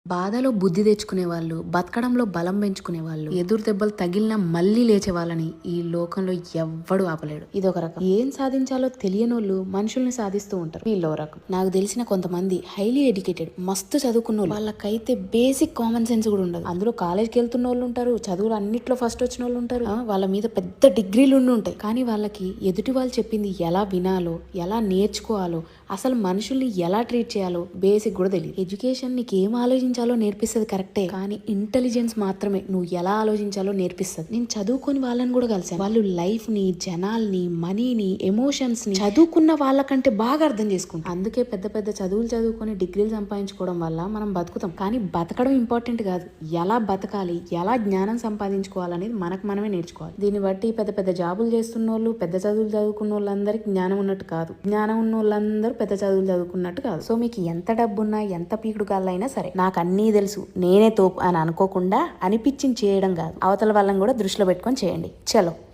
బాధలో బుద్ధి తెచ్చుకునే వాళ్ళు, బతకడంలో బలం పెంచుకునే వాళ్ళు, ఎదురు దెబ్బలు తగిలినా మళ్ళీ లేచే వాళ్ళని ఈ లోకంలో ఎవ్వడు ఆపలేడు. ఇది ఒక రకం. ఏం సాధించాలో తెలియనోళ్ళు మనుషుల్ని సాధిస్తూ ఉంటారు. వీళ్ళో రకం. నాకు తెలిసిన కొంతమంది హైలీ ఎడ్యుకేటెడ్, మస్తు చదువుకున్న వాళ్ళకైతే బేసిక్ కామన్ సెన్స్ కూడా ఉండదు. అందులో కాలేజ్కి వెళ్తున్న వాళ్ళు ఉంటారు, చదువులు అన్నిట్లో ఫస్ట్ వచ్చిన వాళ్ళు ఉంటారు, వాళ్ళ మీద పెద్ద డిగ్రీలు ఉండి ఉంటాయి. కానీ వాళ్ళకి ఎదుటి వాళ్ళు చెప్పింది ఎలా వినాలో, ఎలా నేర్చుకోవాలో, అసలు మనుషుల్ని ఎలా ట్రీట్ చేయాలో బేసిక్ కూడా తెలియదు. ఎడ్యుకేషన్ నీకు ఏం ఆలోచించాలో నేర్పిస్తుంది కరెక్టే, కానీ ఇంటెలిజెన్స్ మాత్రమే నువ్వు ఎలా ఆలోచించాలో నేర్పిస్తుంది. నేను చదువుకొని వాళ్ళని కూడా కలిసాను. వాళ్ళు లైఫ్ ని, జనాల్ని, మనీని, ఎమోషన్స్ ని చదువుకున్న వాళ్ళకంటే బాగా అర్థం చేసుకుంటాం. అందుకే పెద్ద పెద్ద చదువులు చదువుకొని డిగ్రీలు సంపాదించుకోవడం వల్ల మనం బతుకుతాం. కానీ బతకడం ఇంపార్టెంట్ కాదు, ఎలా బతకాలి, ఎలా జ్ఞానం సంపాదించుకోవాలనేది మనకు మనమే నేర్చుకోవాలి. దీన్ని బట్టి పెద్ద పెద్ద జాబులు చేస్తున్న వాళ్ళు, పెద్ద చదువులు చదువుకున్న వాళ్ళందరికీ జ్ఞానం ఉన్నట్టు కాదు, జ్ఞానం ఉన్న వాళ్ళందరూ పెద్ద చదువులు చదువుకున్నట్టు కాదు. సో మీకు ఎంత డబ్బున్నా, ఎంత పీకుడు కాళ్ళైనా సరే, నాకు అన్నీ తెలుసు, నేనే తోపు అని అనుకోకుండా అనిపించింది చేయడం కాదు, అవతల వాళ్ళని కూడా దృష్టిలో పెట్టుకొని చేయండి. చలో.